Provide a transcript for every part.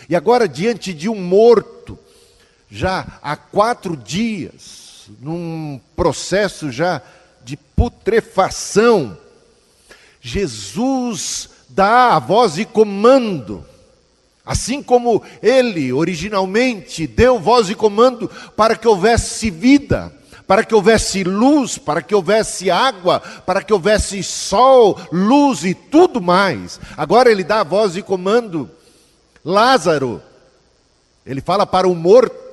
E agora, diante de um morto, já há 4 dias, num processo já de putrefação, Jesus dá a voz e comando, assim como ele originalmente deu voz e comando para que houvesse vida, para que houvesse luz, para que houvesse água, para que houvesse sol, luz e tudo mais. Agora ele dá a voz e comando, Lázaro, ele fala para o morto,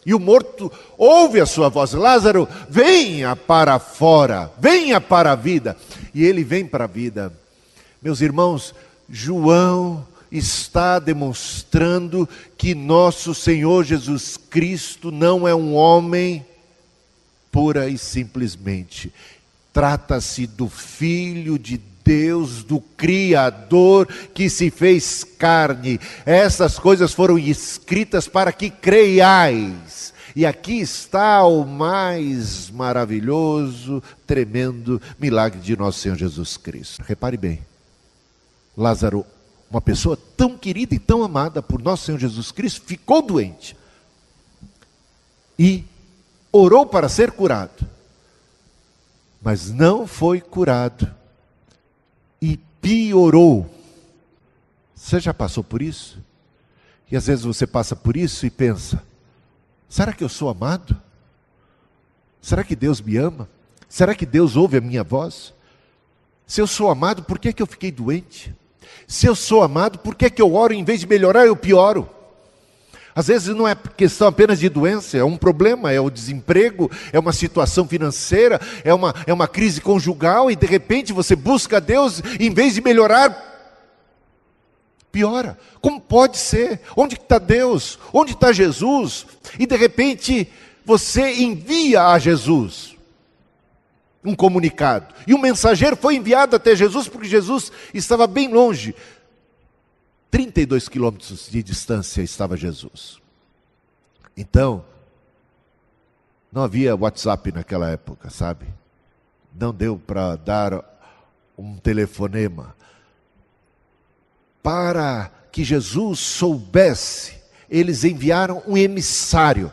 e o morto ouve a sua voz, Lázaro, venha para fora, venha para a vida. E ele vem para a vida. Meus irmãos, João está demonstrando que nosso Senhor Jesus Cristo não é um homem pura e simplesmente. Trata-se do Filho de Deus, do Criador que se fez carne. Essas coisas foram escritas para que creiais. E aqui está o mais maravilhoso, tremendo milagre de nosso Senhor Jesus Cristo. Repare bem, Lázaro, uma pessoa tão querida e tão amada por nosso Senhor Jesus Cristo, ficou doente. E orou para ser curado. Mas não foi curado. E piorou. Você já passou por isso? E às vezes você passa por isso e pensa, será que eu sou amado? Será que Deus me ama? Será que Deus ouve a minha voz? Se eu sou amado, por que eu fiquei doente? Se eu sou amado, por que eu oro em vez de melhorar, eu pioro? Às vezes não é questão apenas de doença, é um problema, é o desemprego, é uma situação financeira, é uma crise conjugal e de repente você busca Deus e em vez de melhorar, piora. Como pode ser? Onde está Deus? Onde está Jesus? E de repente você envia a Jesus um comunicado. E um mensageiro foi enviado até Jesus porque Jesus estava bem longe. 32 quilômetros de distância estava Jesus. Então, não havia WhatsApp naquela época, sabe? Não deu para dar um telefonema. Para que Jesus soubesse, eles enviaram um emissário.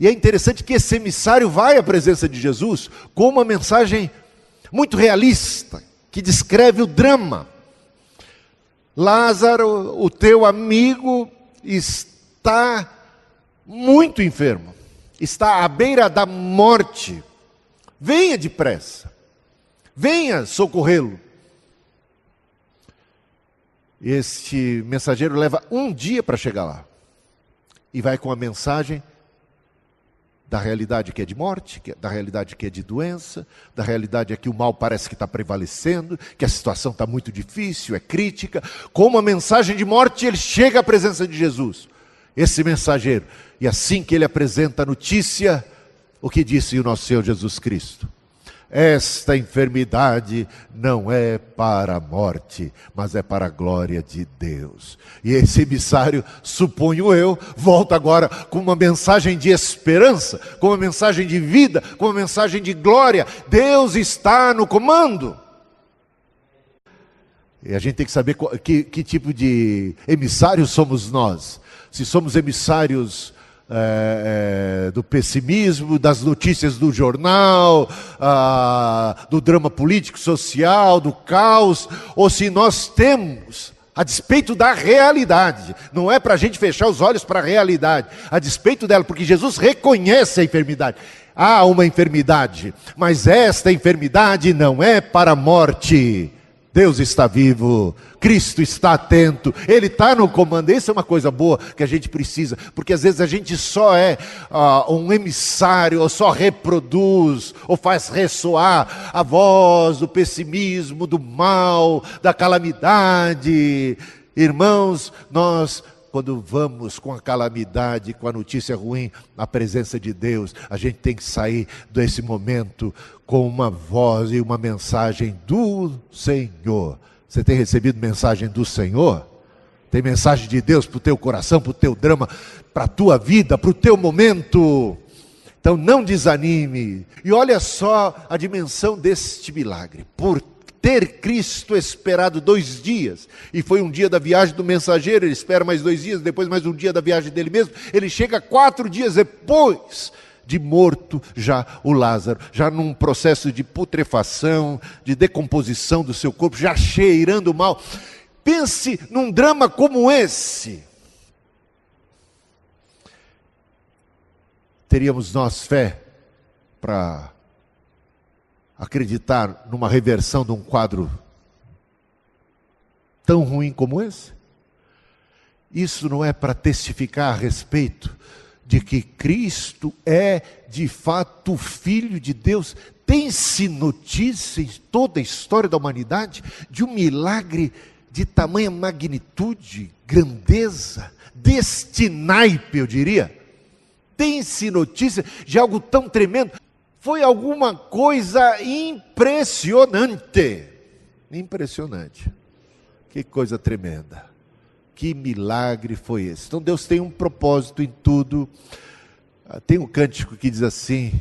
E é interessante que esse emissário vai à presença de Jesus com uma mensagem muito realista, que descreve o drama. Lázaro, o teu amigo, está muito enfermo, está à beira da morte. Venha depressa, venha socorrê-lo. Este mensageiro leva um dia para chegar lá, e vai com a mensagem da realidade que é de morte, da realidade que é de doença, da realidade é que o mal parece que está prevalecendo, que a situação está muito difícil, é crítica. Com uma mensagem de morte, ele chega à presença de Jesus, esse mensageiro. E assim que ele apresenta a notícia, o que disse o nosso Senhor Jesus Cristo? Esta enfermidade não é para a morte, mas é para a glória de Deus. E esse emissário, suponho eu, volta agora com uma mensagem de esperança, com uma mensagem de vida, com uma mensagem de glória. Deus está no comando. E a gente tem que saber que tipo de emissário somos nós. Se somos emissários do pessimismo, das notícias do jornal, do drama político, social, do caos, ou se nós temos, a despeito da realidade, não é para a gente fechar os olhos para a realidade, a despeito dela, porque Jesus reconhece a enfermidade. Há uma enfermidade, mas esta enfermidade não é para a morte. Deus está vivo, Cristo está atento, Ele está no comando. Isso é uma coisa boa que a gente precisa, porque às vezes a gente só é um emissário, ou só reproduz, ou faz ressoar a voz do pessimismo, do mal, da calamidade. Irmãos, nós, quando vamos com a calamidade, com a notícia ruim, na presença de Deus, a gente tem que sair desse momento com uma voz e uma mensagem do Senhor. Você tem recebido mensagem do Senhor? Tem mensagem de Deus para o teu coração, para o teu drama, para a tua vida, para o teu momento? Então não desanime. E olha só a dimensão deste milagre. Por ter Cristo esperado 2 dias, e foi um dia da viagem do mensageiro, ele espera mais 2 dias, depois mais um dia da viagem dele mesmo, ele chega 4 dias depois de morto já o Lázaro, já num processo de putrefação, de decomposição do seu corpo, já cheirando mal. Pense num drama como esse. Teríamos nós fé para acreditar numa reversão de um quadro tão ruim como esse? Isso não é para testificar a respeito de que Cristo é de fato o Filho de Deus? Tem-se notícia em toda a história da humanidade de um milagre de tamanha magnitude, grandeza, deste naipe, eu diria? Tem-se notícia de algo tão tremendo? Foi alguma coisa impressionante. Impressionante. Que coisa tremenda. Que milagre foi esse? Então Deus tem um propósito em tudo. Tem um cântico que diz assim,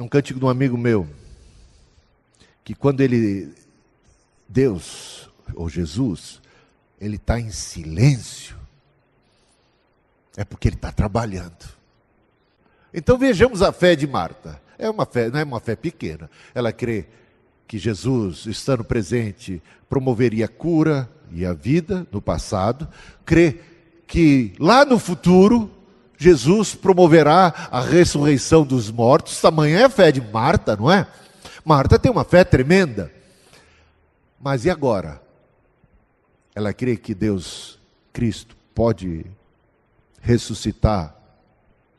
um cântico de um amigo meu, que quando Deus, ou Jesus, ele está em silêncio, é porque ele está trabalhando. Então vejamos a fé de Marta. É uma fé, não é uma fé pequena. Ela crê que Jesus, estando presente, promoveria a cura e a vida no passado. Crê que lá no futuro, Jesus promoverá a ressurreição dos mortos. Tamanha é a fé de Marta, não é? Marta tem uma fé tremenda. Mas e agora? Ela crê que Deus, Cristo, pode ressuscitar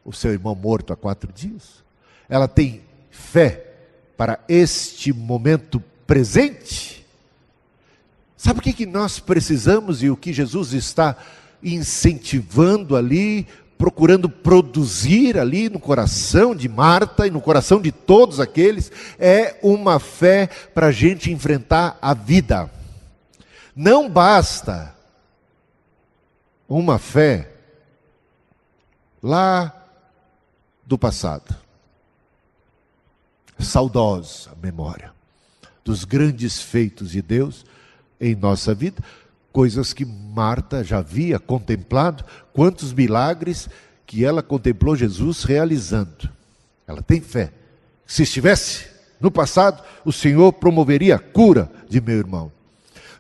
o seu irmão morto há 4 dias? Ela tem fé para este momento presente? Sabe o que nós precisamos e o que Jesus está incentivando ali, procurando produzir ali no coração de Marta e no coração de todos aqueles? É uma fé para a gente enfrentar a vida. Não basta uma fé lá do passado, saudosa memória dos grandes feitos de Deus em nossa vida, coisas que Marta já havia contemplado, quantos milagres que ela contemplou Jesus realizando. Ela tem fé. Se estivesse no passado, o Senhor promoveria a cura de meu irmão.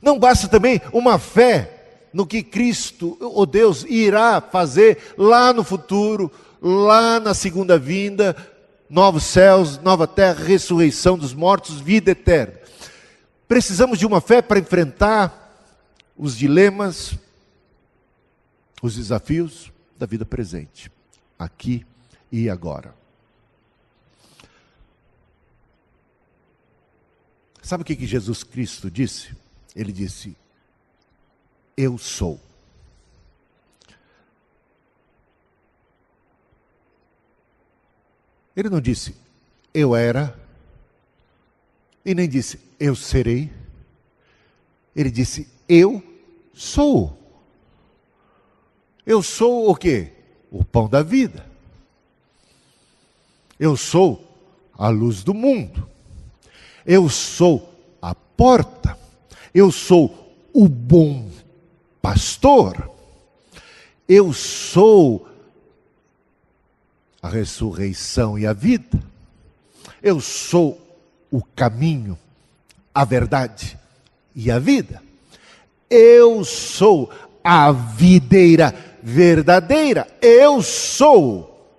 Não basta também uma fé no que Cristo, ou Deus, irá fazer lá no futuro, lá na segunda vinda, novos céus, nova terra, ressurreição dos mortos, vida eterna. Precisamos de uma fé para enfrentar os dilemas, os desafios da vida presente, aqui e agora. Sabe o que Jesus Cristo disse? Ele disse: eu sou. Ele não disse, eu era, e nem disse, eu serei. Ele disse, eu sou. Eu sou o quê? O pão da vida. Eu sou a luz do mundo. Eu sou a porta. Eu sou o bom pastor. Eu sou a ressurreição e a vida. Eu sou o caminho, a verdade e a vida. Eu sou a videira verdadeira. Eu sou.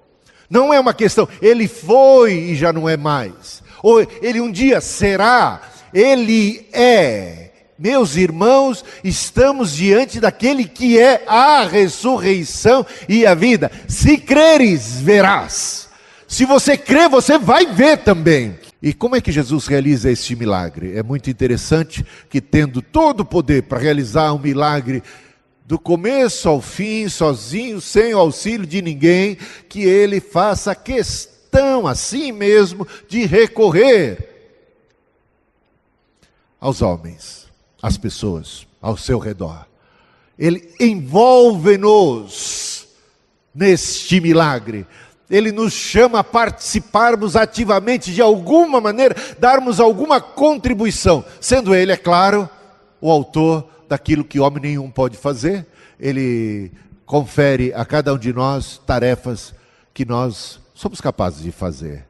Não é uma questão, ele foi e já não é mais. Ou ele um dia será. Ele é. Meus irmãos, estamos diante daquele que é a ressurreição e a vida. Se creres, verás. Se você crer, você vai ver também. E como é que Jesus realiza este milagre? É muito interessante que, tendo todo o poder para realizar um milagre do começo ao fim, sozinho, sem o auxílio de ninguém, que ele faça questão assim mesmo de recorrer aos homens, às pessoas ao seu redor. Ele envolve-nos neste milagre. Ele nos chama a participarmos ativamente, de alguma maneira, darmos alguma contribuição, sendo Ele, é claro, o autor daquilo que homem nenhum pode fazer. Ele confere a cada um de nós tarefas que nós somos capazes de fazer.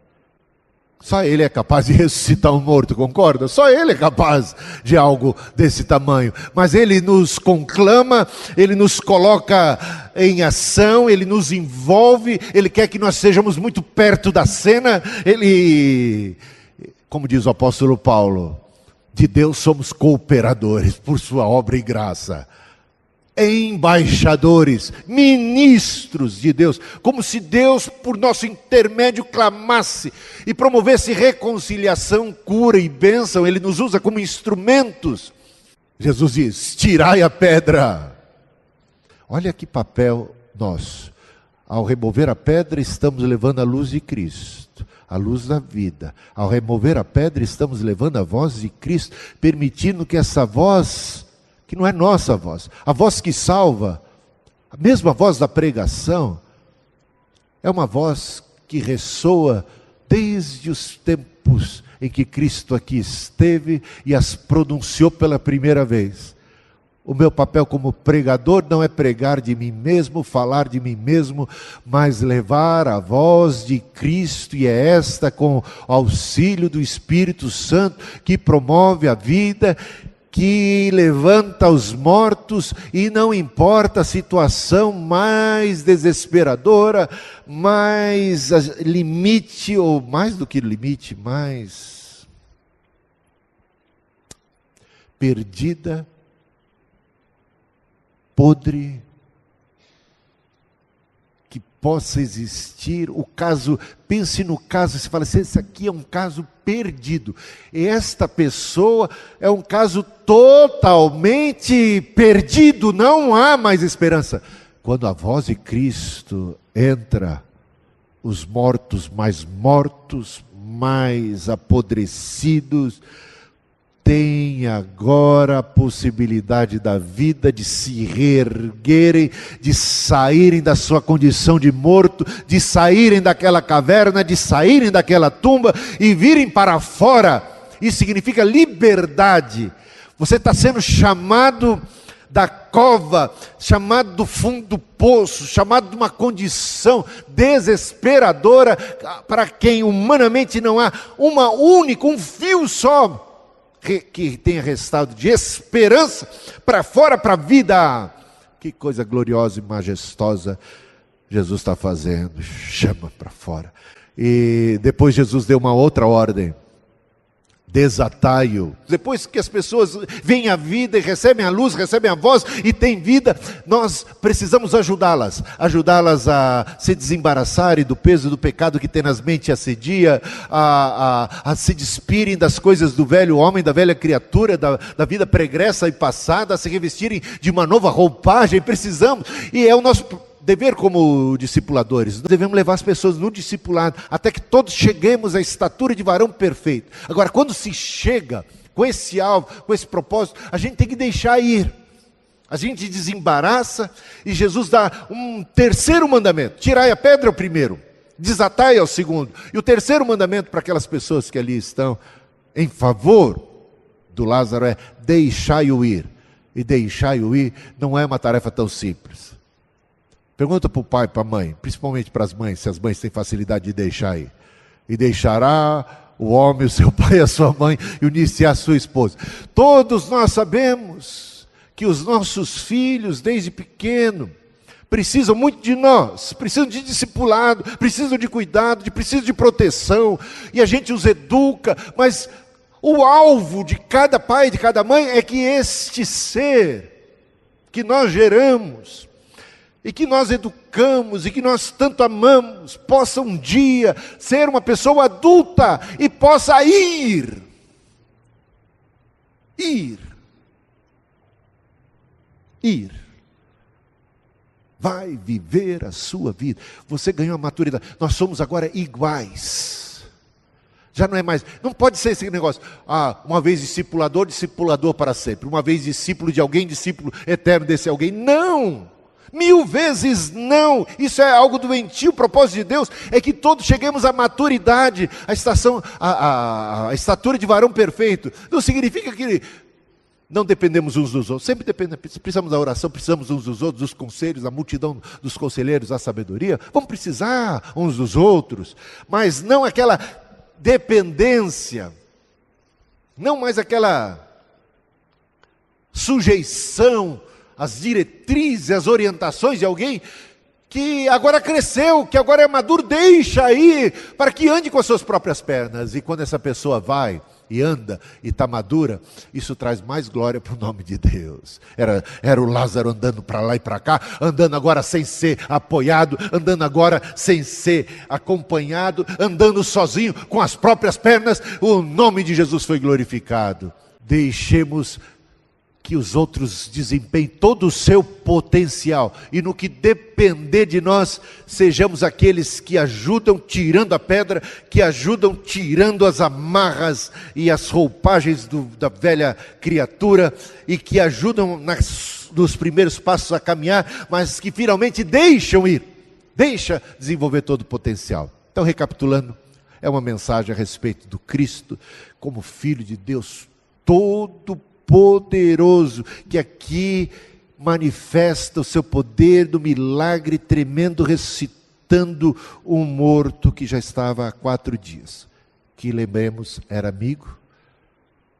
Só Ele é capaz de ressuscitar um morto, concorda? Só Ele é capaz de algo desse tamanho. Mas Ele nos conclama, Ele nos coloca em ação, Ele nos envolve, Ele quer que nós sejamos muito perto da cena. Ele, como diz o apóstolo Paulo, de Deus somos cooperadores por sua obra e graça. Embaixadores, ministros de Deus, como se Deus por nosso intermédio clamasse e promovesse reconciliação, cura e bênção. Ele nos usa como instrumentos. Jesus diz: tirai a pedra. Olha que papel nosso. Ao remover a pedra, estamos levando a luz de Cristo, a luz da vida. Ao remover a pedra, estamos levando a voz de Cristo, permitindo que essa voz, que não é nossa voz, a voz que salva, a mesma voz da pregação, é uma voz que ressoa desde os tempos em que Cristo aqui esteve e as pronunciou pela primeira vez. O meu papel como pregador não é pregar de mim mesmo, falar de mim mesmo, mas levar a voz de Cristo, e é esta, com o auxílio do Espírito Santo, que promove a vida, que levanta os mortos, e não importa a situação mais desesperadora, mais limite, ou mais do que limite, mais perdida, podre, que possa existir. O caso, pense no caso, você fala assim: esse aqui é um caso perdido, esta pessoa é um caso totalmente perdido, não há mais esperança. Quando a voz de Cristo entra, os mortos, mais apodrecidos, têm agora a possibilidade da vida de se reerguerem, de saírem da sua condição de morto, de saírem daquela caverna, de saírem daquela tumba e virem para fora. Isso significa liberdade. Você está sendo chamado da cova, chamado do fundo do poço, chamado de uma condição desesperadora, para quem humanamente não há um fio só que tenha restado de esperança para fora, para a vida. Que coisa gloriosa e majestosa Jesus está fazendo. Chama para fora. E depois Jesus deu uma outra ordem: desatai-o. Depois que as pessoas veem a vida e recebem a luz, recebem a voz e têm vida, nós precisamos ajudá-las a se desembaraçarem do peso do pecado que tem nas mentes assedia, a se despirem das coisas do velho homem, da velha criatura, da vida pregressa e passada, a se revestirem de uma nova roupagem. Precisamos, e é o nosso dever como discipuladores. Nós devemos levar as pessoas no discipulado, até que todos cheguemos à estatura de varão perfeito. Agora, quando se chega com esse alvo, com esse propósito, a gente tem que deixar ir. A gente desembaraça, e Jesus dá um terceiro mandamento: tirai a pedra, é o primeiro, desatai é o segundo. E o terceiro mandamento para aquelas pessoas que ali estão em favor do Lázaro é: deixai-o ir. E deixai-o ir não é uma tarefa tão simples. Pergunta para o pai, para a mãe, principalmente para as mães, se as mães têm facilidade de deixar ir. E deixará o homem, o seu pai, a sua mãe, e unir-se à sua esposa. Todos nós sabemos que os nossos filhos, desde pequeno, precisam muito de nós, precisam de discipulado, precisam de cuidado, precisam de proteção, e a gente os educa, mas o alvo de cada pai, de cada mãe, é que este ser que nós geramos, e que nós educamos, e que nós tanto amamos, possa um dia ser uma pessoa adulta e possa ir. Vai viver a sua vida. Você ganhou a maturidade. Nós somos agora iguais. Já não é mais, não pode ser esse negócio: uma vez discipulador para sempre, uma vez discípulo de alguém, discípulo eterno desse alguém. Não! 1000 vezes não. Isso é algo doentio. O propósito de Deus é que todos cheguemos à maturidade, a estatura de varão perfeito. Não significa que não dependemos uns dos outros. Sempre precisamos da oração, precisamos uns dos outros, dos conselhos, da multidão dos conselheiros, da sabedoria. Vamos precisar uns dos outros, mas não aquela dependência, não mais aquela sujeição às diretrizes, às orientações de alguém que agora cresceu, que agora é maduro. Deixa aí, para que ande com as suas próprias pernas. E quando essa pessoa vai e anda e está madura, isso traz mais glória para o nome de Deus. Era o Lázaro andando para lá e para cá, andando agora sem ser apoiado, andando agora sem ser acompanhado, andando sozinho com as próprias pernas. O nome de Jesus foi glorificado. Deixemos que os outros desempenhem todo o seu potencial, e no que depender de nós, sejamos aqueles que ajudam tirando a pedra, que ajudam tirando as amarras e as roupagens da velha criatura, e que ajudam nos primeiros passos a caminhar, mas que finalmente deixam ir, deixa desenvolver todo o potencial. Então, recapitulando, é uma mensagem a respeito do Cristo como Filho de Deus todo poderoso, que aqui manifesta o seu poder do milagre tremendo, ressuscitando um morto que já estava há 4 dias, que lembremos era amigo,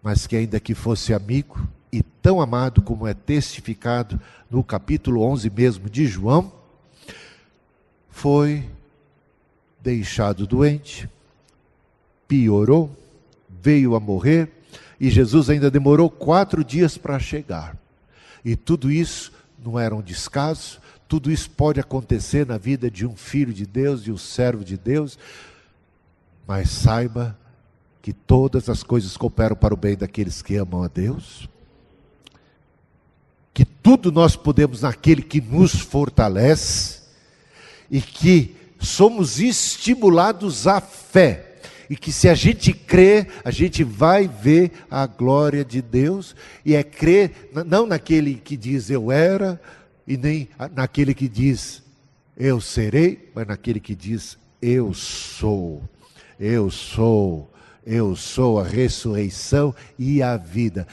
mas que ainda que fosse amigo e tão amado como é testificado no capítulo 11 mesmo de João, foi deixado doente, piorou, veio a morrer. E Jesus ainda demorou 4 dias para chegar. E tudo isso não era um descaso, tudo isso pode acontecer na vida de um filho de Deus, de um servo de Deus. Mas saiba que todas as coisas cooperam para o bem daqueles que amam a Deus. Que tudo nós podemos naquele que nos fortalece. E que somos estimulados à fé. E que se a gente crê, a gente vai ver a glória de Deus. E é crer, não naquele que diz eu era, e nem naquele que diz eu serei, mas naquele que diz eu sou. Eu sou a ressurreição e a vida.